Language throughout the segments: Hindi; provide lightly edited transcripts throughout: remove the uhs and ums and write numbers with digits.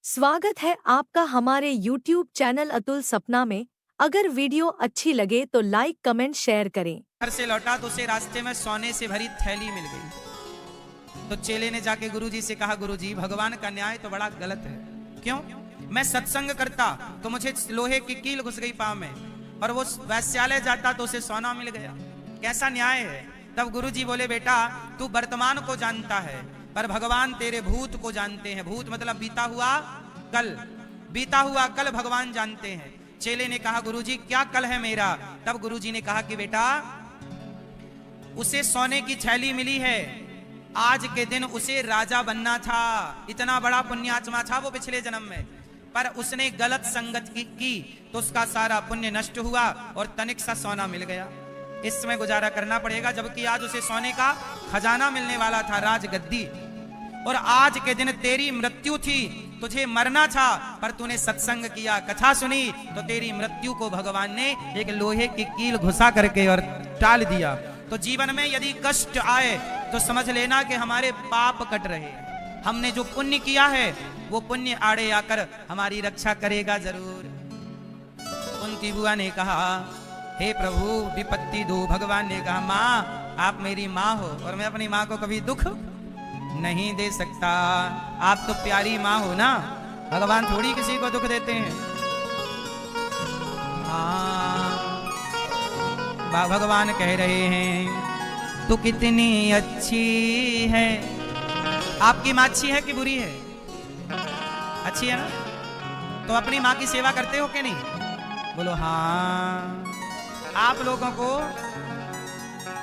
स्वागत है आपका हमारे YouTube चैनल अतुल सपना में। अगर वीडियो अच्छी लगे तो लाइक कमेंट शेयर करें। घर से लौटा तो उसे रास्ते में सोने से भरी थैली मिल गई। तो चेले ने जाके गुरुजी से कहा, गुरुजी भगवान का न्याय तो बड़ा गलत है। क्यों? मैं सत्संग करता तो मुझे लोहे की कील घुस गई पांव में, और वो वैश्यालय जाता तो उसे सोना मिल गया। कैसा न्याय है? तब गुरुजी बोले, बेटा तू वर्तमान को जानता है पर भगवान तेरे भूत को जानते हैं। भूत मतलब बीता हुआ कल, बीता हुआ कल भगवान जानते हैं। चेले ने कहा, गुरुजी क्या कल है मेरा? तब गुरुजी ने कहा कि बेटा उसे सोने की थैली मिली है, आज के दिन उसे राजा बनना था। इतना बड़ा पुण्यात्मा था वो पिछले जन्म में, पर उसने गलत संगत की तो उसका सारा पुण्य नष्ट हुआ और तनिक सा सोना मिल गया। इस समय गुजारा करना पड़ेगा, जबकि आज उसे सोने का खजाना मिलने वाला था, राजगद्दी। और आज के दिन तेरी मृत्यु थी, तुझे मरना था, पर तूने सत्संग किया, कथा सुनी, तो तेरी मृत्यु को भगवान ने एक लोहे की कील घुसा करके और टाल दिया। तो जीवन में यदि कष्ट आए तो समझ लेना कि हमारे पाप कट रहे। हमने जो पुण्य किया है वो पुण्य आड़े आकर हमारी रक्षा करेगा जरूर। कुंती बुआ ने कहा, हे प्रभु विपत्ति दो। भगवान ने कहा, माँ आप मेरी माँ हो और मैं अपनी माँ को कभी दुख नहीं दे सकता। आप तो प्यारी माँ हो ना, भगवान थोड़ी किसी को दुख देते हैं। भगवान कह रहे हैं, तू कितनी अच्छी है। आपकी माँ अच्छी है कि बुरी है? अच्छी है ना? तो अपनी माँ की सेवा करते हो कि नहीं? बोलो हाँ। आप लोगों को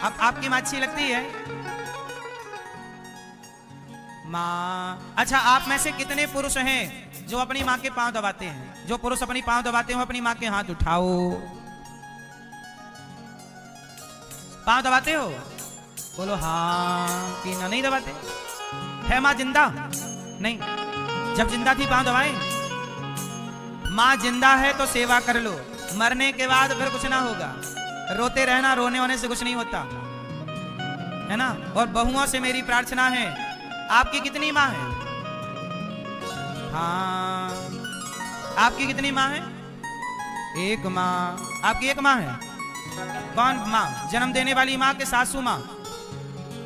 आपकी माँ अच्छी लगती है? माँ। अच्छा, आप में से कितने पुरुष हैं जो अपनी माँ के पांव दबाते हैं? जो पुरुष अपनी पांव दबाते हो अपनी माँ के हाथ उठाओ। पांव दबाते हो? बोलो हाँ। कि ना नहीं दबाते? है माँ जिंदा? नहीं। जब जिंदा थी पांव दबाए? माँ जिंदा है तो सेवा कर लो, मरने के बाद फिर कुछ ना होगा। रोते रहना, रोने होने से कुछ नहीं होता है ना। और बहुओं से मेरी प्रार्थना है, आपकी कितनी माँ है? हाँ। आपकी कितनी माँ है? एक माँ। आपकी एक माँ है? कौन माँ? जन्म देने वाली माँ के सासू माँ?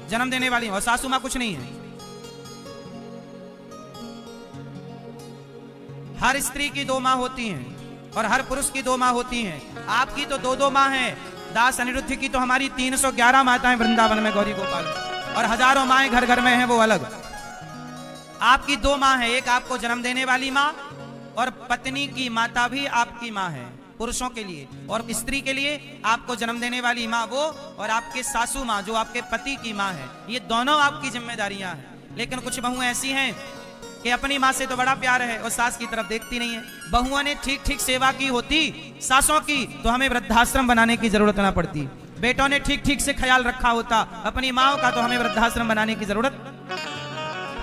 जन्म देने वाली, और सासू माँ कुछ नहीं है। हर स्त्री की दो माँ होती हैं और हर पुरुष की दो माँ होती हैं। आपकी तो दो दो माँ है। दास अनिरुद्ध की तो हमारी 311 माताएं वृंदावन में गौरी गोपाल, और हजारों माएं घर घर में हैं, वो अलग। आपकी दो माँ है, एक आपको जन्म देने वाली माँ, और पत्नी की माता भी आपकी माँ है पुरुषों के लिए, और स्त्री के लिए आपको जन्म देने वाली माँ वो, और आपके सासू माँ जो आपके पति की माँ है। ये दोनों आपकी जिम्मेदारियां हैं। लेकिन कुछ बहुएं ऐसी हैं कि अपनी माँ से तो बड़ा प्यार है और सास की तरफ देखती नहीं है। बहुओं ने ठीक ठीक सेवा की होती सासों की तो हमें वृद्धाश्रम बनाने की जरूरत ना पड़ती। बेटों ने ठीक ठीक से ख्याल रखा होता अपनी माँ का तो हमें वृद्धाश्रम बनाने की जरूरत।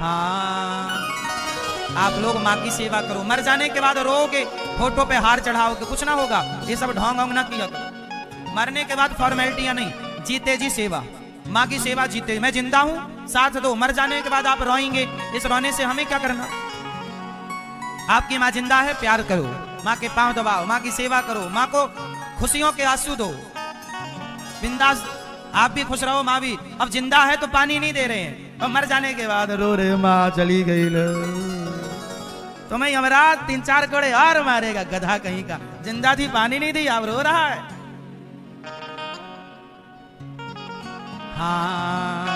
हाँ, आप लोग माँ की सेवा करो। मर जाने के बाद रोगे, फोटो पे हार चढ़ाओगे, कुछ ना होगा। ये सब ढोंग वोंग ना किया करो। मरने के बाद फॉर्मेलिटियां नहीं, जीते जी सेवा। माँ की सेवा जीते। मैं जिंदा हूं साथ दो, मर जाने के बाद आप रोएंगे, इस रोने से हमें क्या करना? आपकी माँ जिंदा है, प्यार करो, माँ के पांव दबाओ, माँ की सेवा करो, माँ को खुशियों के आंसू दो, बिंदास। आप भी खुश रहो, माँ भी। अब जिंदा है तो पानी नहीं दे रहे हैं, और मर जाने के बाद रो रहे, माँ चली गई लो। तो मैं यमराज 3-4 कोड़े और मारेगा, गधा कहीं का। जिंदा थी, पानी नहीं दी, आप रो रहा है। हाँ,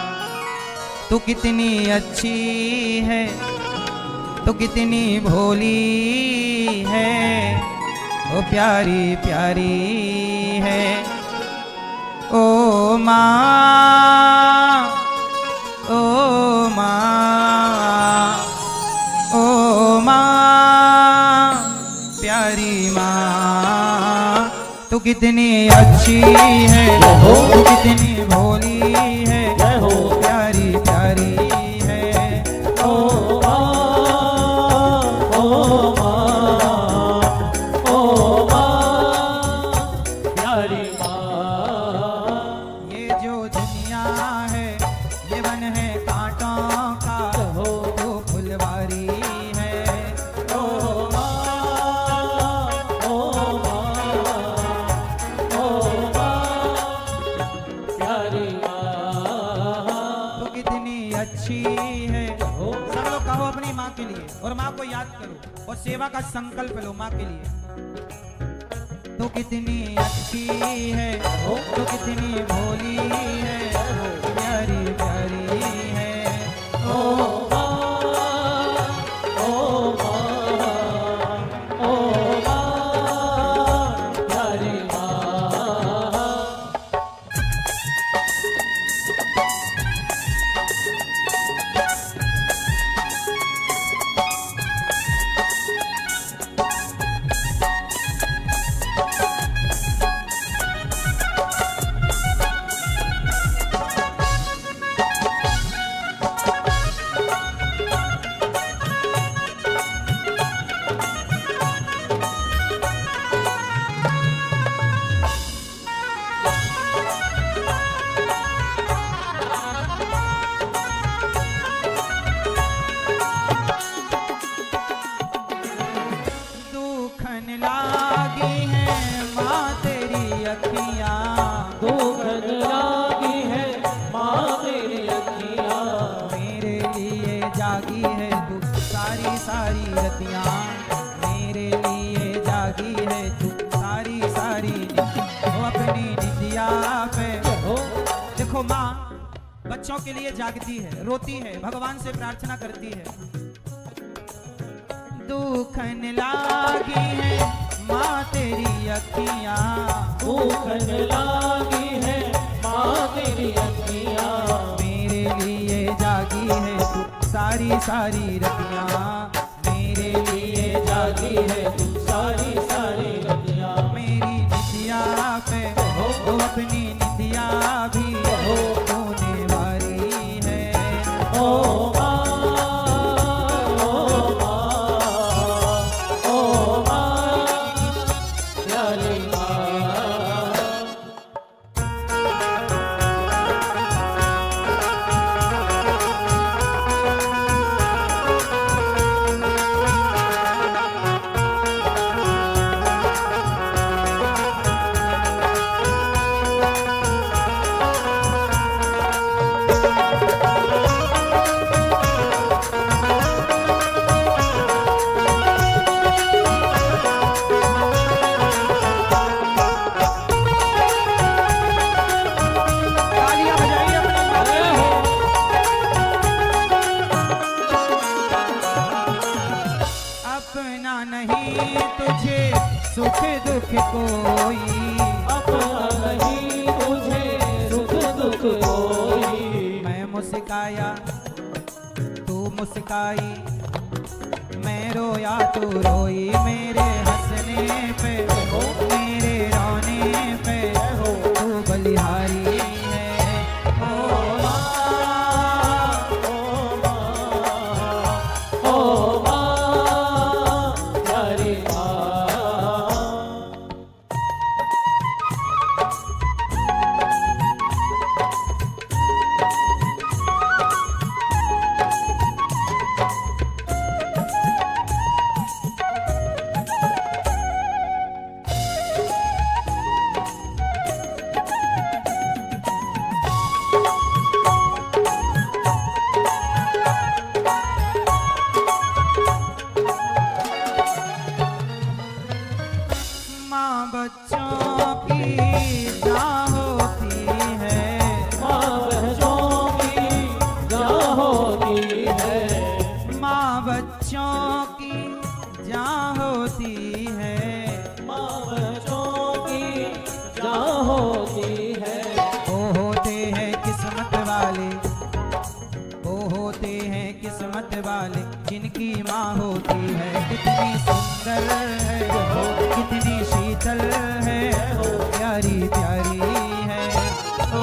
तू कितनी अच्छी है, तू कितनी भोली है, ओ प्यारी प्यारी है। ओ माँ, ओ माँ, ओ माँ, प्यारी माँ, तू कितनी अच्छी है, तू कितनी भोली है, प्यारी प्यारी है। ओ माँ, ओ माँ, ओ माँ, प्यारी माँ। ये जो दुनिया है ये वन है कांटों का, वो फुलवारी है। और माँ को याद करो और सेवा का संकल्प लो माँ के लिए। तो कितनी अच्छी है, तो कितनी भोली है, प्यारी प्यारी है। ओ सारी रतियां मेरे लिए जागी है तू सारी सारी। वो अपनी निंदिया पे देखो माँ बच्चों के लिए जागती है, रोती है, भगवान से प्रार्थना करती है। दुखन लागी है माँ तेरी अखियां, दुखन लागी है माँ तेरी अखियां, मेरे लिए जागी है तू सारी सारी रतियां, मेरे लिए जागी है तू सारी सारी रतियां। मेरी निंदिया पे वो अपनी निंदिया भी होने वाली है। ओ सुख दुख कोई, अपना नहीं तुझे सुख दुख कोई। मैं मुस्काया तू मुस्काई, मैं रोया तू रोई, मेरे हंसने पे मेरे रोने पे तू बलिहारी है। ओ बच्चों की जान होती है, माँ बच्चों की जान होती है, माँ बच्चों की जान होती है, माँ बच्चों की जान होती है। वो होते हैं किस्मत वाले, वो होते हैं किस्मत वाले जिनकी माँ होती है। कितनी सुंदर है, कितनी शीतल है, प्यारी प्यारी है। ओ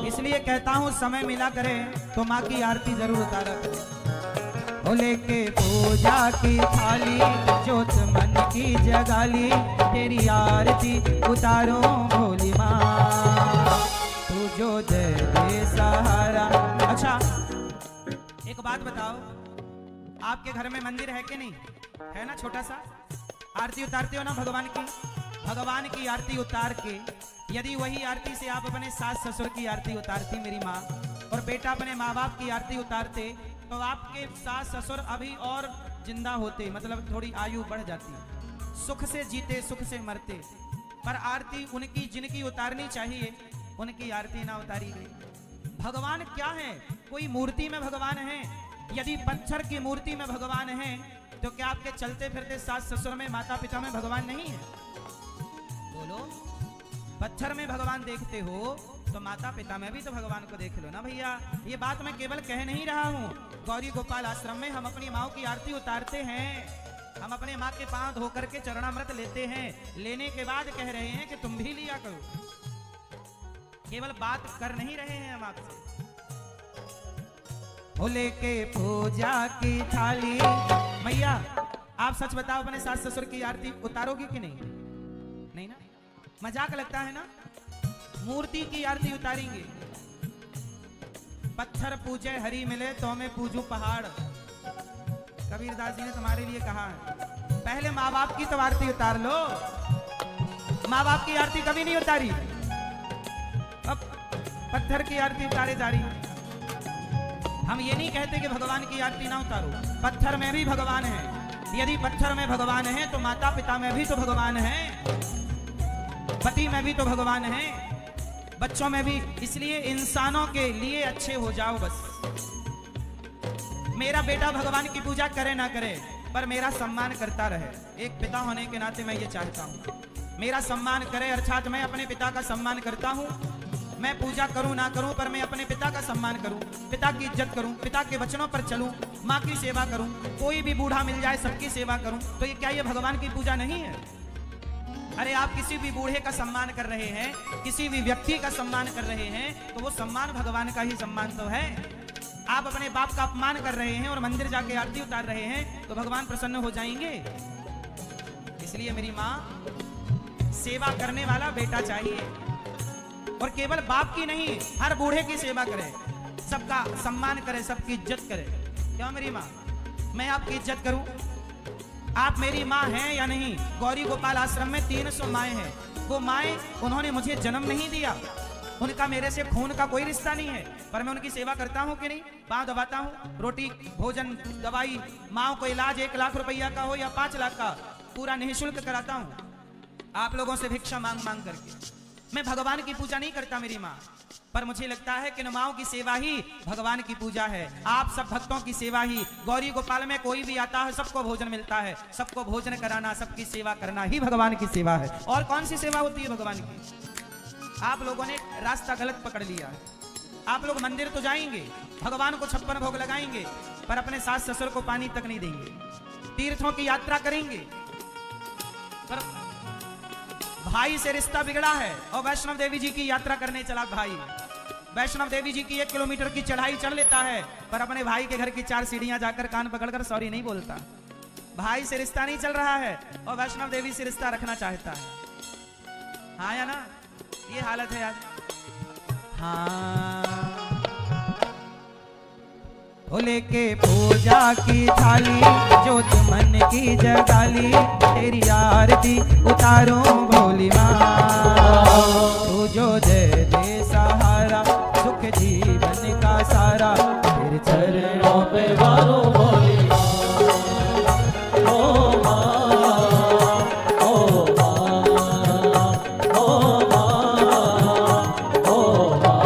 इसलिए कहता हूँ समय मिला करे तो माँ की आरती जरूर उतारा करें। ओ लेके पूजा की थाली जोत मन की जगाली, तेरी आरती उतारो भोली माँ, तू जो दे दे सहारा। अच्छा एक बात बताओ, आपके घर में मंदिर है कि नहीं? है ना, छोटा सा। आरती उतारते हो ना भगवान की? भगवान की आरती उतार के यदि वही आरती से आप अपने सास ससुर की आरती उतारती मेरी माँ, और बेटा अपने माँ बाप की आरती उतारते, तो आपके सास ससुर अभी और जिंदा होते, मतलब थोड़ी आयु बढ़ जाती, सुख से जीते सुख से मरते। पर आरती उनकी जिनकी उतारनी चाहिए उनकी आरती ना उतारी गई। भगवान क्या है? कोई मूर्ति में भगवान है? यदि पत्थर की मूर्ति में भगवान है तो क्या आपके चलते फिरते सास ससुर में माता पिता में भगवान नहीं है? बोलो, पत्थर में भगवान देखते हो तो माता पिता में भी तो भगवान को देख लो ना भैया। ये बात मैं केवल कह नहीं रहा हूँ, गौरी गोपाल आश्रम में हम अपनी माँ की आरती उतारते हैं, हम अपने माँ के पांव धो करके चरणामृत लेते हैं, लेने के बाद कह रहे हैं कि तुम भी लिया करो। केवल बात कर नहीं रहे हैं हम आपसे। भोले के पूजा की थाली, मैया आप सच बताओ अपने सास ससुर की आरती उतारोगी कि नहीं? नहीं ना, मजाक लगता है ना। मूर्ति की आरती उतारेंगे। पत्थर पूजे हरी मिले तो मैं पूजू पहाड़, कबीरदास जी ने तुम्हारे लिए कहा है। पहले माँ बाप की तो आरती उतार लो। माँ बाप की आरती कभी नहीं उतारी, अब पत्थर की आरती उतारे जा रही है। हम ये नहीं कहते कि भगवान की आरती ना उतारो, पत्थर में भी भगवान है। यदि पत्थर में भगवान है तो माता पिता में भी तो भगवान है, पति में भी तो भगवान है, बच्चों में भी। इसलिए इंसानों के लिए अच्छे हो जाओ बस। मेरा बेटा भगवान की पूजा करे ना करे पर मेरा सम्मान करता रहे। एक पिता होने के नाते मैं ये चाहता हूँ, मेरा सम्मान करे, अर्थात मैं अपने पिता का सम्मान करता हूँ। मैं पूजा करूं ना करूं पर मैं अपने पिता का सम्मान करूं, पिता की इज्जत करूं, पिता के वचनों पर चलूं, माँ की सेवा करूं, कोई भी बूढ़ा मिल जाए सबकी सेवा करूं। तो ये क्या ये भगवान की पूजा नहीं है? अरे आप किसी भी बूढ़े का सम्मान कर रहे हैं, किसी भी व्यक्ति का सम्मान कर रहे हैं तो वो सम्मान भगवान का ही सम्मान तो है। आप अपने बाप का अपमान कर रहे हैं और मंदिर जाके आरती उतार रहे हैं तो भगवान प्रसन्न हो जाएंगे। इसलिए मेरी माँ, सेवा करने वाला बेटा चाहिए, और केवल बाप की नहीं, हर बूढ़े की सेवा करे, सबका सम्मान करे, सबकी इज्जत करे। क्यों मेरी माँ, मैं आपकी इज्जत करूं? आप मेरी माँ हैं या नहीं? गौरी गोपाल आश्रम में 300 माएँ हैं। वो माएँ, उन्होंने मुझे जन्म नहीं दिया, उनका मेरे से खून का कोई रिश्ता नहीं है, पर मैं उनकी सेवा करता हूँ कि नहीं? पाँव दबाता हूँ, रोटी भोजन दवाई, माँ को इलाज 1 लाख रुपया का हो या 5 लाख का, पूरा निःशुल्क कराता हूँ आप लोगों से भिक्षा मांग मांग करके। मैं भगवान की पूजा नहीं करता मेरी माँ, पर मुझे लगता है कि माँओं की सेवा ही भगवान की पूजा है। आप सब भक्तों की सेवा ही, गौरी गोपाल में कोई भी आता है सबको भोजन मिलता है, सबको भोजन कराना, सबकी सेवा करना ही भगवान की सेवा है। और कौन सी सेवा होती है भगवान की? आप लोगों ने रास्ता गलत पकड़ लिया है। आप लोग मंदिर तो जाएंगे, भगवान को 56 भोग लगाएंगे, पर अपने सास ससुर को पानी तक नहीं देंगे। तीर्थों की यात्रा करेंगे पर भाई से रिश्ता बिगड़ा है, और वैष्णव देवी जी की यात्रा करने चला भाई, वैष्णव देवी जी की 1 किलोमीटर की चढ़ाई चढ़ लेता है, पर अपने भाई के घर की 4 सीढ़ियां जाकर कान पकड़कर सॉरी नहीं बोलता। भाई से रिश्ता नहीं चल रहा है और वैष्णव देवी से रिश्ता रखना चाहता है। हाँ या ना? ये हालत है आज। हाँ, भोले के पूजा की थाली, जोत मन की जगाली, तेरी आरती उतारो भोली माँ। तू जो दे दे सहारा, सुख जीवन का सारा, तेरे चरणों पे वारो भोली माँ। ओ माँ, ओ माँ, ओ माँ, ओ माँ।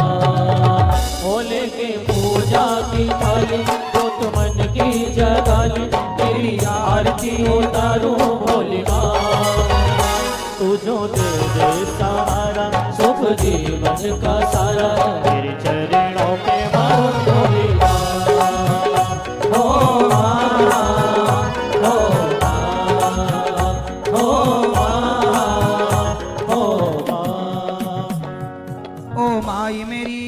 भोले के पूजा की थाली, तो तुमन की जगाली, तेरी आरती उतारूं भोली माँ। तू जो दे दे सहारा, सुख जीवन का सारा, तेरे चरणों पे मारो भोली माँ। ओ माँ, ओ माँ, ओ माँ, ओ माँ। ओ माई मेरी,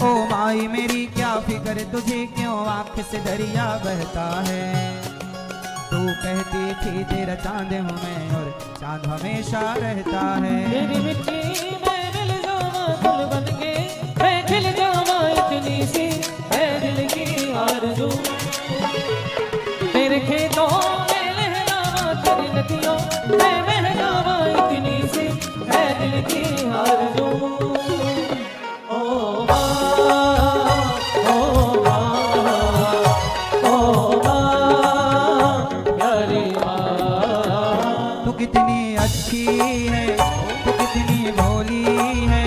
ओ माई मेरी, क्या फिक्र तुझे, क्यों आँख से दरिया बहता है। तू कहती थी तेरा चांद हूँ मैं और चांद हमेशा रहता है। तेरी मिट्टी में मिल जावा गुल बन के, मैं खिल जावा, इतनी सी है दिल की आरज़ू। तेरे खेतों में लहरावा तेरी नदियों, दिल की आरज़ू। ओ माँ, ओ माँ, ओ माँ, प्यारी माँ। तू कितनी अच्छी है, तू कितनी भोली है,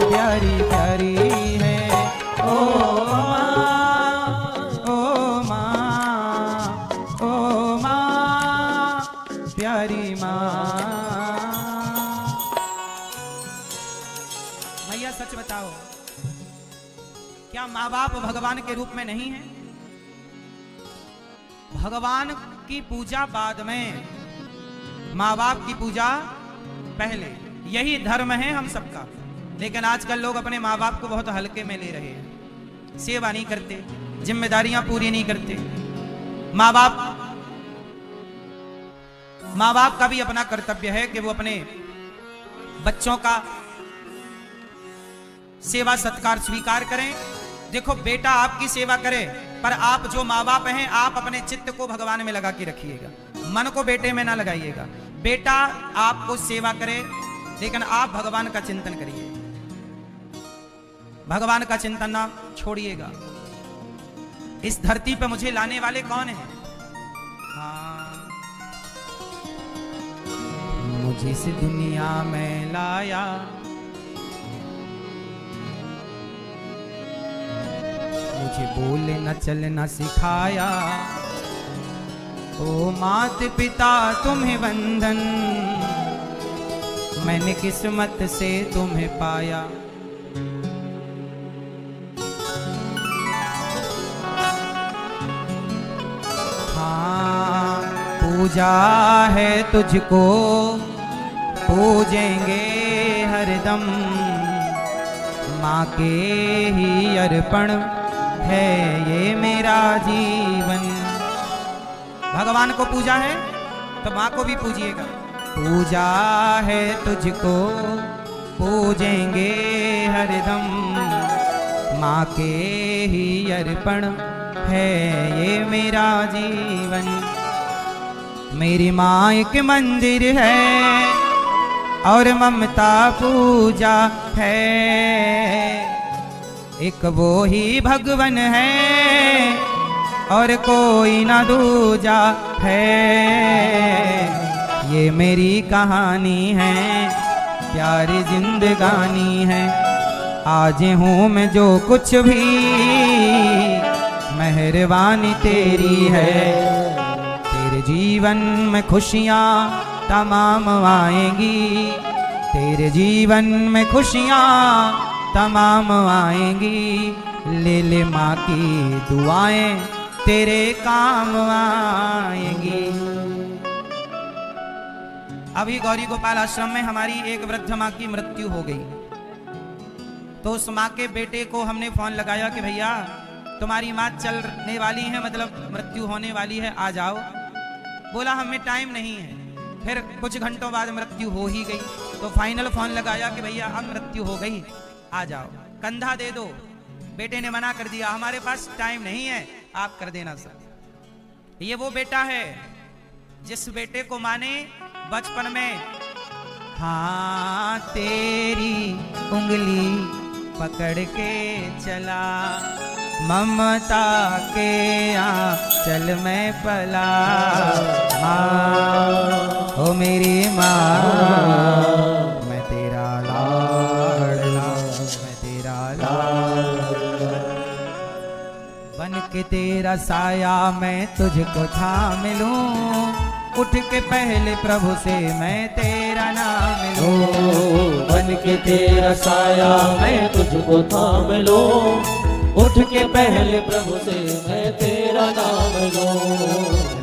प्यारी प्यारी है। ओ माँ, ओ माँ, ओ माँ, प्यारी माँ। भैया सच बताओ, क्या माँ बाप भगवान के रूप में नहीं है? भगवान की पूजा बाद में, माँ बाप की पूजा पहले। यही धर्म है हम सबका। लेकिन आजकल लोग अपने माँ बाप को बहुत हल्के में ले रहे हैं, सेवा नहीं करते, जिम्मेदारियां पूरी नहीं करते। माँ बाप का भी अपना कर्तव्य है कि वो अपने बच्चों का सेवा सत्कार स्वीकार करें। देखो बेटा आपकी सेवा करे, पर आप जो माँ बाप हैं, आप अपने चित्त को भगवान में लगा के रखिएगा, मन को बेटे में ना लगाइएगा। बेटा आपको सेवा करे, लेकिन आप भगवान का चिंतन करिए, भगवान का चिंतन ना छोड़िएगा। इस धरती पर मुझे लाने वाले कौन हैं? हाँ, मुझे इस दुनिया में लाया, मुझे बोलना चलना सिखाया। ओ मात पिता तुम्हें वंदन, मैंने किस्मत से तुम्हें पाया। हाँ, पूजा है तुझको, पूजेंगे हरदम, माँ के ही अर्पण है ये मेरा जीवन। भगवान को पूजा है तो माँ को भी पूजिएगा। पूजा है तुझको, पूजेंगे हरदम, माँ के ही अर्पण है ये मेरा जीवन। मेरी माँ एक मंदिर है और ममता पूजा है, एक वो ही भगवन है और कोई ना दूजा है। ये मेरी कहानी है, प्यारी जिंदगानी है। आज हूँ मैं जो कुछ भी, मेहरबानी तेरी है। तेरे जीवन में खुशियाँ तमाम आएंगी, तेरे जीवन में खुशियाँ तमाम आएंगी। ले ले माँ की दुआएं, तेरे काम आएंगी। अभी गौरी गोपाल आश्रम में हमारी एक वृद्ध माँ की मृत्यु हो गई, तो उस माँ के बेटे को हमने फोन लगाया कि भैया तुम्हारी माँ चलने वाली है, मतलब मृत्यु होने वाली है, आ जाओ। बोला हमें टाइम नहीं है। फिर कुछ घंटों बाद मृत्यु हो ही गई, तो फाइनल फोन लगाया कि भैया अब मृत्यु हो गई, आ जाओ, कंधा दे दो। बेटे ने मना कर दिया, हमारे पास टाइम नहीं है, आप कर देना सर। ये वो बेटा है जिस बेटे को माँ ने बचपन में, हाँ तेरी उंगली पकड़ के चला, ममता के आंचल में पला। माँ ओ मेरी माँ, मैं तेरा लाडला, मैं तेरा लाडला, बन के तेरा साया मैं तुझको थाम लूं। उठ के पहले प्रभु से मैं तेरा नाम लूं। बन के तेरा साया मैं तुझको थाम लूं। उठ के पहले प्रभु से मैं तेरा नाम लूं।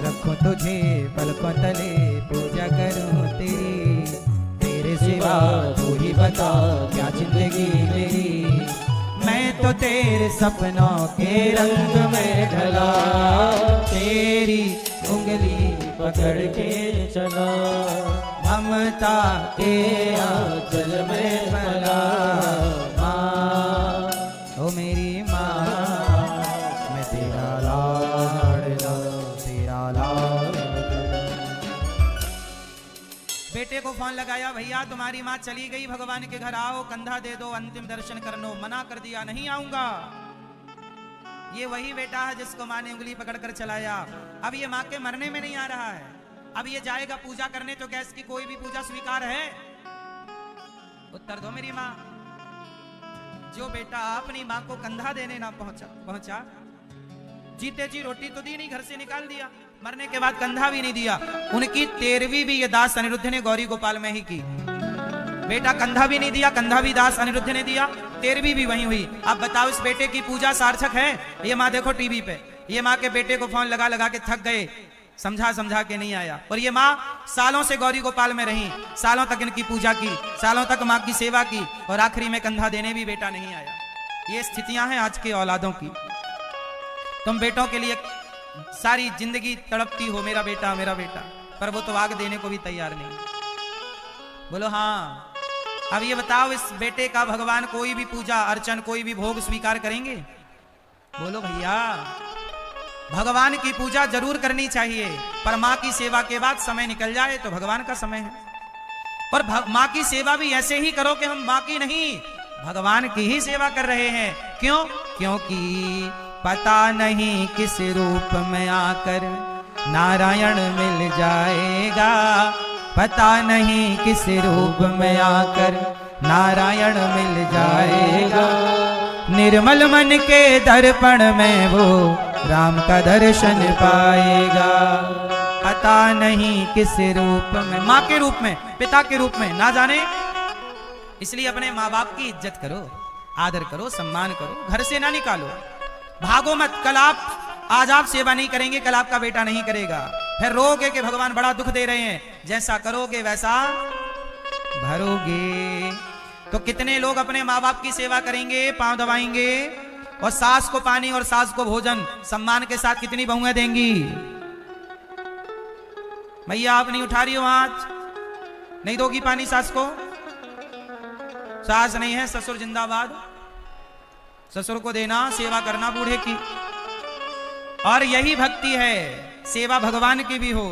रखूं तुझे पलकों तले, पूजा करूं तेरी, तेरे सिवा तू ही बता क्या जिंदगी मेरी। मैं तो तेरे सपनों के रंग में ढला, तेरी उंगली पकड़ के चला, ममता के आंचल में पला। माँ ओ मेरी माँ, मैं तेरा लाडला, तेरा लाडला। बेटे को फोन लगाया, भैया तुम्हारी माँ चली गई, भगवान के घर आओ, कंधा दे दो, अंतिम दर्शन करनो। मना कर दिया, नहीं आऊंगा। ये वही बेटा है जिसको माँ ने उंगली पकड़कर चलाया। अब ये माँ के मरने में नहीं आ रहा है, अब ये जाएगा पूजा करने, तो क्या इसकी कोई भी पूजा स्वीकार है? उत्तर दो मेरी माँ। जो बेटा अपनी माँ को कंधा देने ना पहुंचा, जीते जी रोटी तो दी नहीं, घर से निकाल दिया, मरने के बाद कंधा भी नहीं दिया। उनकी 13वीं भी ये दास अनिरुद्ध ने गौरी गोपाल में ही की। बेटा कंधा भी नहीं दिया, कंधा भी दास अनिरुद्ध ने दिया, 13वीं भी वहीं हुई। अब बताओ इस बेटे की पूजा सार्थक है? ये माँ देखो टीवी पे, ये माँ के बेटे को फोन लगा लगा के थक गए, समझा समझा के नहीं आया। और ये माँ सालों से गौरी गोपाल में रही, सालों तक इनकी पूजा की, सालों तक माँ की सेवा की, और आखिरी में कंधा देने भी बेटा नहीं आया। ये स्थितियां हैं आज के औलादों की। तुम बेटों के लिए सारी जिंदगी तड़पती हो, मेरा बेटा मेरा बेटा, पर वो तो आग देने को भी तैयार नहीं। बोलो हाँ। अब ये बताओ इस बेटे का भगवान कोई भी पूजा अर्चन, कोई भी भोग स्वीकार करेंगे? बोलो भैया। भगवान की पूजा जरूर करनी चाहिए, पर माँ की सेवा के बाद समय निकल जाए तो भगवान का समय है। और माँ की सेवा भी ऐसे ही करो कि हम माँ की नहीं, भगवान की ही सेवा कर रहे हैं। क्यों? क्योंकि पता नहीं किस रूप में आकर नारायण मिल जाएगा, पता नहीं किस रूप में आकर नारायण मिल जाएगा। निर्मल मन के दर्पण में वो राम का दर्शन पाएगा, पता नहीं किस रूप में, माँ के रूप में, पिता के रूप में, ना जाने। इसलिए अपने माँ बाप की इज्जत करो, आदर करो, सम्मान करो, घर से ना निकालो, भागो मत। कल आज आप सेवा नहीं करेंगे, कल आपका बेटा नहीं करेगा, फिर रोगे कि भगवान बड़ा दुख दे रहे हैं। जैसा करोगे वैसा भरोगे। तो कितने लोग अपने माँ बाप की सेवा करेंगे, पांव दबाएंगे, और सास को पानी और सास को भोजन सम्मान के साथ कितनी बहुएं देंगी? भैया आप नहीं उठा रही हो हाथ, नहीं दोगी पानी सास को? सास नहीं है, ससुर जिंदाबाद। ससुर को देना, सेवा करना बूढ़े की। और यही भक्ति है, सेवा भगवान की भी हो।